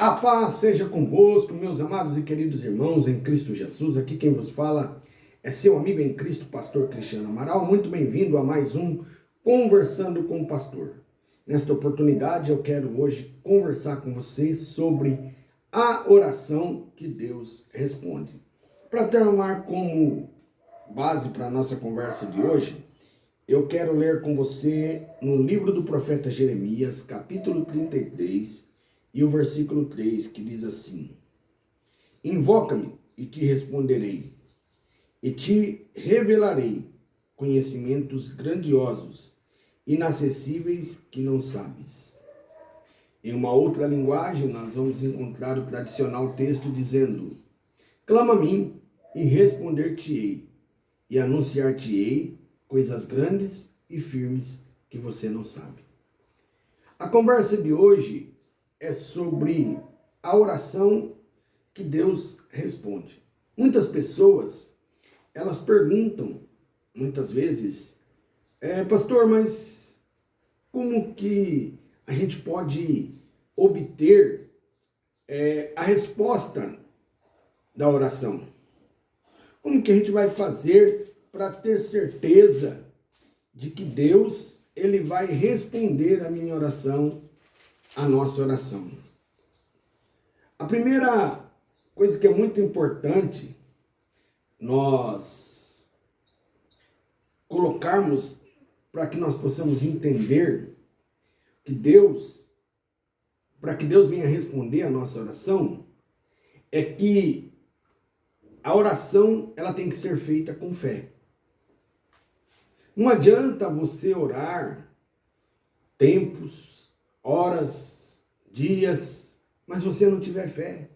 A paz seja convosco, meus amados e queridos irmãos em Cristo Jesus. Aqui quem vos fala é seu amigo em Cristo, pastor Cristiano Amaral. Muito bem-vindo a mais um Conversando com o Pastor. Nesta oportunidade eu quero hoje conversar com vocês sobre a oração que Deus responde. Para tomar como base para a nossa conversa de hoje, eu quero ler com você no livro do profeta Jeremias, capítulo 33, e o versículo 3, que diz assim: Invoca-me e te responderei, e te revelarei conhecimentos grandiosos, inacessíveis que não sabes. Em uma outra linguagem, nós vamos encontrar o tradicional texto dizendo: Clama a mim e responder-te-ei, e anunciar-te-ei coisas grandes e firmes que você não sabe. A conversa de hoje é sobre a oração que Deus responde. Muitas pessoas, elas perguntam, muitas vezes, pastor, mas como que a gente pode obter a resposta da oração? Como que a gente vai fazer para ter certeza de que Deus, ele vai responder a minha oração, a nossa oração? A primeira coisa que é muito importante nós colocarmos para que nós possamos entender que Deus, para que Deus venha responder a nossa oração, é que a oração ela tem que ser feita com fé. Não adianta você orar tempos, horas, dias, mas você não tiver fé.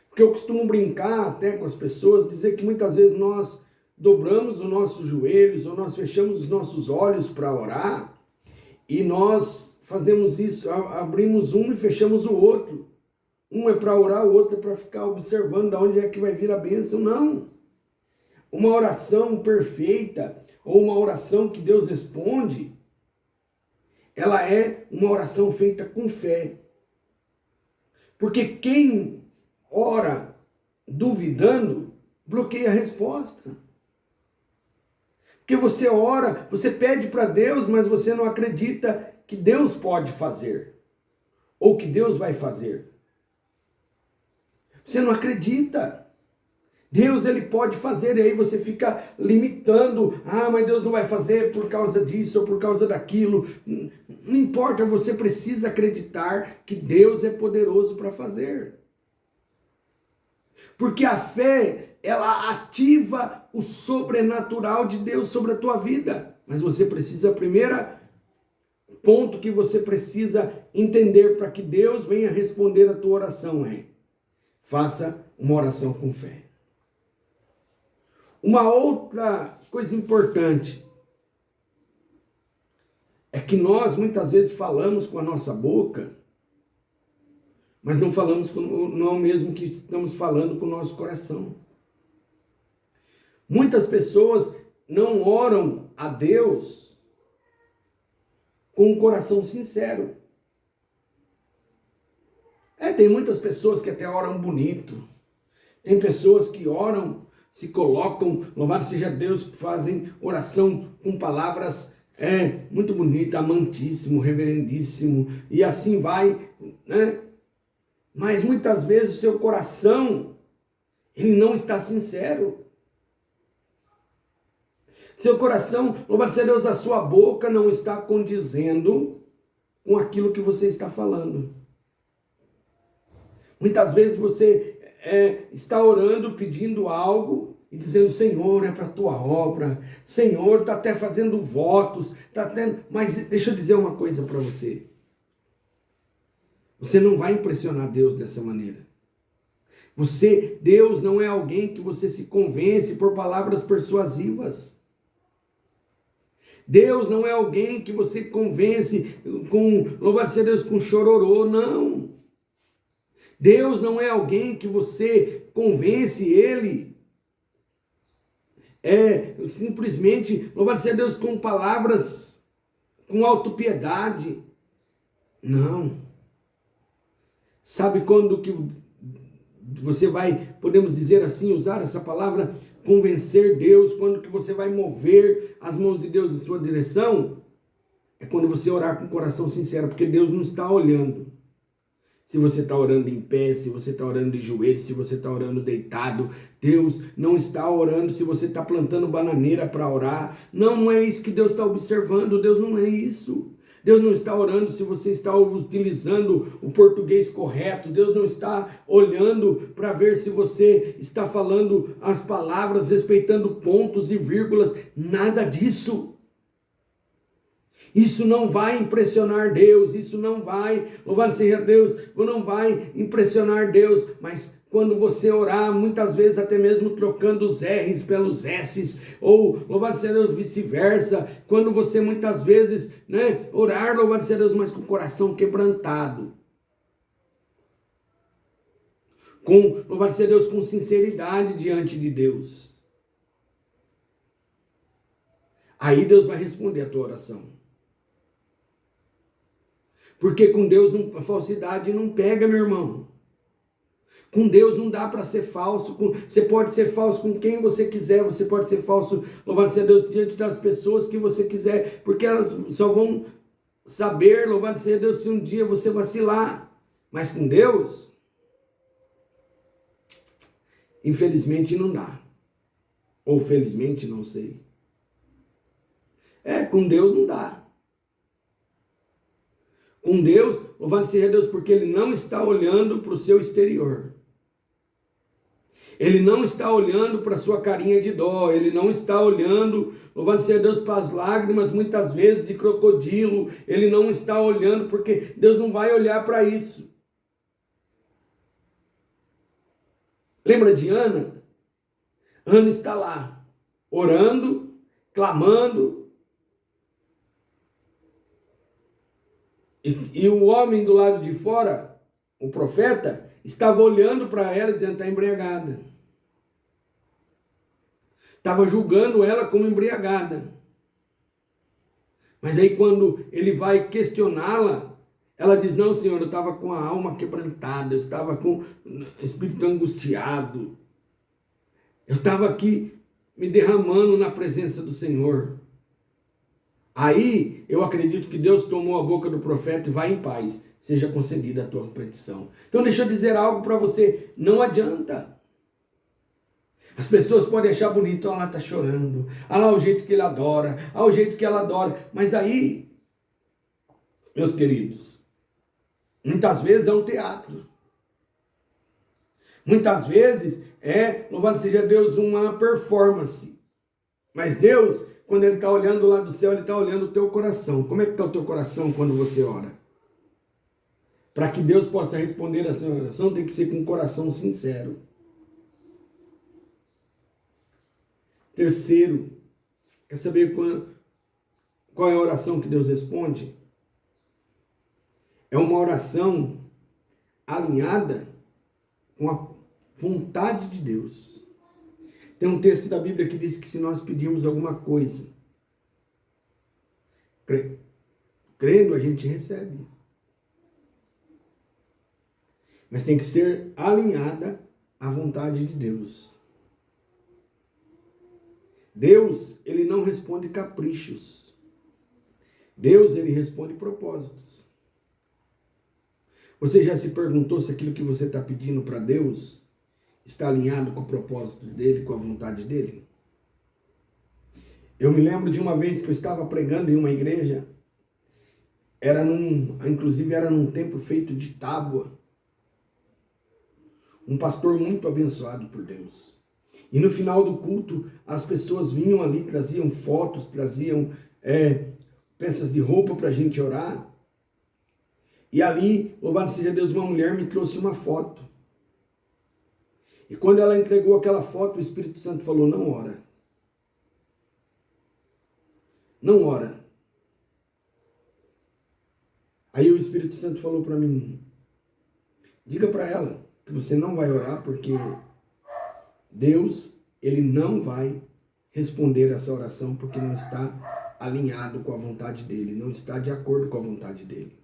Porque eu costumo brincar até com as pessoas, dizer que muitas vezes nós dobramos os nossos joelhos, ou nós fechamos os nossos olhos para orar, e nós fazemos isso, abrimos um e fechamos o outro. Um é para orar, o outro é para ficar observando de onde é que vai vir a bênção. Não. Uma oração perfeita, ou uma oração que Deus responde, ela é uma oração feita com fé. Porque quem ora duvidando, bloqueia a resposta. Porque você ora, você pede para Deus, mas você não acredita que Deus pode fazer, ou que Deus vai fazer. Você não acredita. Deus, ele pode fazer, e aí você fica limitando. Mas Deus não vai fazer por causa disso ou por causa daquilo. Não importa, você precisa acreditar que Deus é poderoso para fazer. Porque a fé, ela ativa o sobrenatural de Deus sobre a tua vida. Mas você precisa, primeiro ponto que você precisa entender para que Deus venha responder a tua oração é: faça uma oração com fé. Uma outra coisa importante é que nós muitas vezes falamos com a nossa boca, mas não é o mesmo que estamos falando com o nosso coração. Muitas pessoas não oram a Deus com um coração sincero. Tem muitas pessoas que até oram bonito. Tem pessoas que oram, se colocam, louvado seja Deus, fazem oração com palavras muito bonitas, amantíssimo, reverendíssimo, e assim vai, né? Mas muitas vezes o seu coração, ele não está sincero. Seu coração, louvado seja Deus, a sua boca não está condizendo com aquilo que você está falando. Muitas vezes você está orando, pedindo algo e dizendo: Senhor, é para a tua obra. Senhor, está até fazendo votos. Mas deixa eu dizer uma coisa para você. Você não vai impressionar Deus dessa maneira. Deus não é alguém que você se convence por palavras persuasivas. Deus não é alguém que você convence com, louvado seja Deus, com chororô, não. Deus não é alguém que você convence ele simplesmente, louvado seja Deus, com palavras, com autopiedade. Não. Sabe quando que você vai, podemos dizer assim, usar essa palavra, convencer Deus, quando que você vai mover as mãos de Deus em sua direção? É quando você orar com o coração sincero, porque Deus não está olhando. Se você está orando em pé, se você está orando de joelho, se você está orando deitado, Deus não está orando se você está plantando bananeira para orar. Não, não é isso que Deus está observando, Deus não é isso. Deus não está orando se você está utilizando o português correto. Deus não está olhando para ver se você está falando as palavras, respeitando pontos e vírgulas. Nada disso. Isso não vai impressionar Deus. Isso não vai, louvado seja Deus, não vai impressionar Deus. Mas quando você orar, muitas vezes até mesmo trocando os R's pelos S's, ou, louvado seja Deus, vice-versa, quando você muitas vezes, orar, louvado seja Deus, mas com o coração quebrantado, louvado seja Deus, com sinceridade diante de Deus, aí Deus vai responder a tua oração. Porque com Deus a falsidade não pega, meu irmão. Com Deus não dá para ser falso. Você pode ser falso com quem você quiser. Você pode ser falso, louvado seja Deus, diante das pessoas que você quiser. Porque elas só vão saber, louvado seja Deus, se um dia você vacilar. Mas com Deus, infelizmente não dá. Ou felizmente, não sei. Com Deus não dá. Com Deus, louvado seja Deus, porque Ele não está olhando para o seu exterior. Ele não está olhando para a sua carinha de dó. Ele não está olhando, louvado seja Deus, para as lágrimas, muitas vezes, de crocodilo. Ele não está olhando, porque Deus não vai olhar para isso. Lembra de Ana? Ana está lá, orando, clamando. E o homem do lado de fora, o profeta, estava olhando para ela dizendo, está embriagada. Estava julgando ela como embriagada. Mas aí quando ele vai questioná-la, ela diz, não, Senhor, eu estava com a alma quebrantada, eu estava com o espírito angustiado. Eu estava aqui me derramando na presença do Senhor. Aí, eu acredito que Deus tomou a boca do profeta e vai em paz. Seja concedida a tua petição. Então, deixa eu dizer algo para você. Não adianta. As pessoas podem achar bonito. Olha lá, está chorando. Olha lá o jeito que ele adora. Olha o jeito que ela adora. Mas aí, meus queridos, muitas vezes é um teatro. Muitas vezes louvado seja Deus, uma performance. Mas Deus, quando Ele está olhando lá do céu, Ele está olhando o teu coração. Como é que está o teu coração quando você ora? Para que Deus possa responder a sua oração, tem que ser com um coração sincero. Terceiro, quer saber qual é a oração que Deus responde? É uma oração alinhada com a vontade de Deus. Tem um texto da Bíblia que diz que se nós pedirmos alguma coisa, crendo, a gente recebe. Mas tem que ser alinhada à vontade de Deus. Deus, Ele não responde caprichos. Deus, Ele responde propósitos. Você já se perguntou se aquilo que você está pedindo para Deus está alinhado com o propósito dEle, com a vontade dEle? Eu me lembro de uma vez que eu estava pregando em uma igreja, inclusive era num templo feito de tábua. Um pastor muito abençoado por Deus. E no final do culto, as pessoas vinham ali, traziam fotos, traziam peças de roupa para a gente orar. E ali, louvado seja Deus, uma mulher me trouxe uma foto. E quando ela entregou aquela foto, o Espírito Santo falou, não ora. Não ora. Aí o Espírito Santo falou para mim, diga para ela que você não vai orar, porque Deus, Ele não vai responder essa oração, porque não está alinhado com a vontade dEle, não está de acordo com a vontade dEle.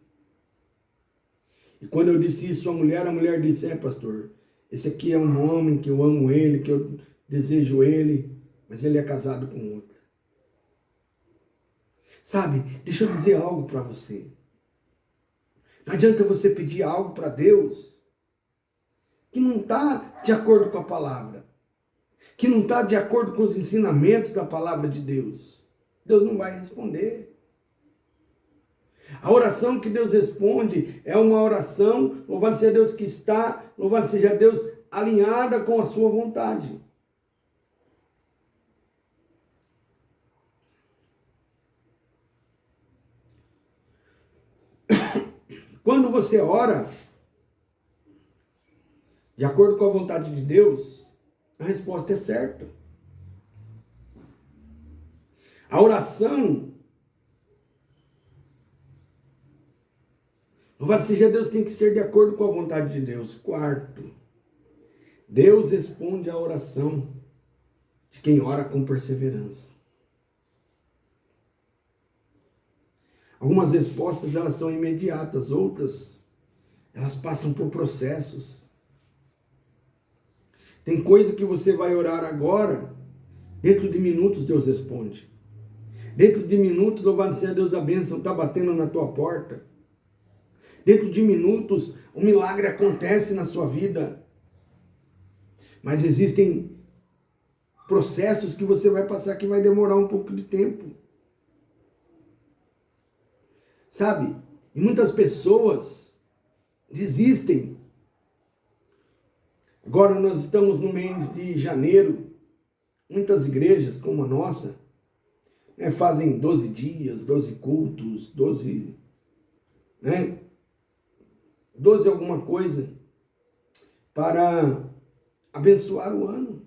E quando eu disse isso à mulher, a mulher disse, pastor, esse aqui é um homem que eu amo ele, que eu desejo ele, mas ele é casado com outra. Sabe, deixa eu dizer algo para você. Não adianta você pedir algo para Deus que não está de acordo com a palavra, que não está de acordo com os ensinamentos da palavra de Deus. Deus não vai responder. A oração que Deus responde é uma oração, louvado seja Deus, que está, louvado seja Deus, alinhada com a sua vontade. Quando você ora de acordo com a vontade de Deus, a resposta é certa. A oração, louvado seja Deus, tem que ser de acordo com a vontade de Deus. Quarto, Deus responde à oração de quem ora com perseverança. Algumas respostas elas são imediatas, outras elas passam por processos. Tem coisa que você vai orar agora, dentro de minutos Deus responde. Dentro de minutos, louvado seja Deus, a bênção está batendo na tua porta. Dentro de minutos, um milagre acontece na sua vida. Mas existem processos que você vai passar que vai demorar um pouco de tempo. Sabe? E muitas pessoas desistem. Agora nós estamos no mês de janeiro. Muitas igrejas, como a nossa, fazem 12 dias, 12 cultos, 12 alguma coisa, para abençoar o ano.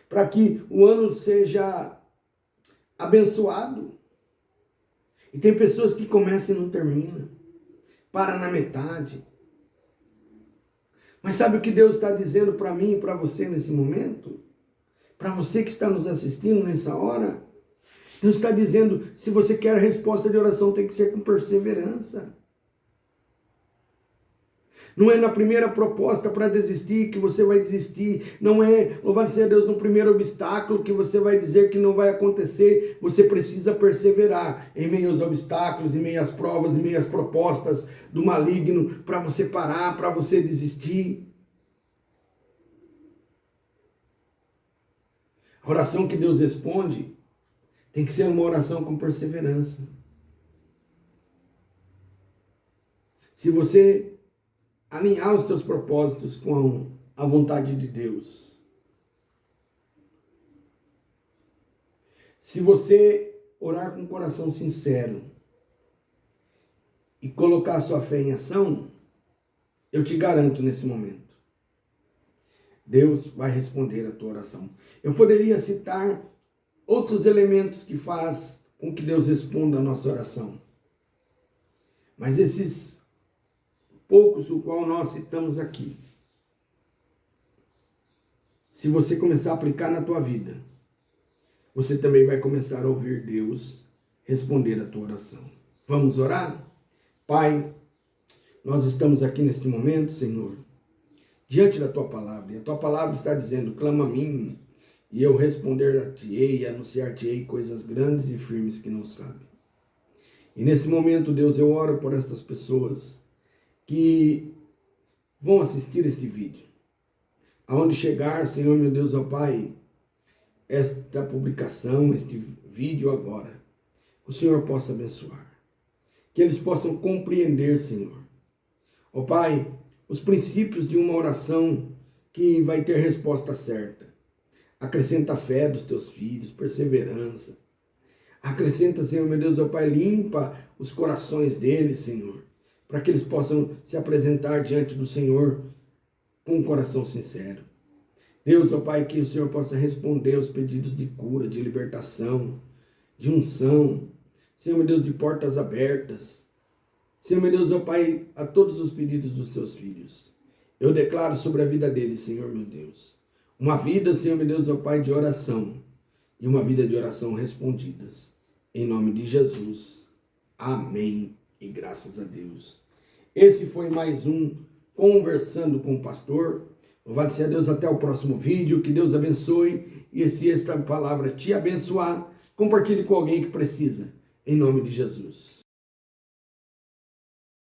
Para que o ano seja abençoado. E tem pessoas que começam e não terminam. Para na metade. Mas sabe o que Deus está dizendo para mim e para você nesse momento? Para você que está nos assistindo nessa hora? Deus está dizendo, se você quer a resposta de oração, tem que ser com perseverança. Não é na primeira proposta para desistir que você vai desistir. Não é, louvado seja Deus, no primeiro obstáculo que você vai dizer que não vai acontecer. Você precisa perseverar em meio aos obstáculos, em meio às provas, em meio às propostas do maligno, para você parar, para você desistir. A oração que Deus responde tem que ser uma oração com perseverança. Se você alinhar os teus propósitos com a vontade de Deus, se você orar com o coração sincero e colocar a sua fé em ação, eu te garanto nesse momento, Deus vai responder a tua oração. Eu poderia citar outros elementos que faz com que Deus responda a nossa oração. Mas esses poucos, o qual nós citamos aqui, se você começar a aplicar na tua vida, você também vai começar a ouvir Deus responder a tua oração. Vamos orar? Pai, nós estamos aqui neste momento, Senhor, diante da tua palavra, e a tua palavra está dizendo, clama a mim, e eu responder-te-ei e anunciar-te-ei coisas grandes e firmes que não sabem. E nesse momento, Deus, eu oro por estas pessoas que vão assistir este vídeo. Aonde chegar, Senhor, meu Deus, ó Pai, esta publicação, este vídeo agora, o Senhor possa abençoar. Que eles possam compreender, Senhor, ó Pai, os princípios de uma oração que vai ter resposta certa. Acrescenta a fé dos teus filhos, perseverança. Acrescenta, Senhor, meu Deus, ó Pai, limpa os corações deles, Senhor, para que eles possam se apresentar diante do Senhor com um coração sincero. Deus, ó Pai, que o Senhor possa responder aos pedidos de cura, de libertação, de unção, Senhor, meu Deus, de portas abertas. Senhor, meu Deus, ó Pai, a todos os pedidos dos teus filhos. Eu declaro sobre a vida deles, Senhor, meu Deus, uma vida, Senhor, meu Deus, ó Pai, de oração e uma vida de oração respondidas. Em nome de Jesus. Amém. e graças a Deus. Esse foi mais um Conversando com o Pastor. Louvado seja Deus, até o próximo vídeo. Que Deus abençoe. E se esta palavra te abençoar, compartilhe com alguém que precisa. Em nome de Jesus.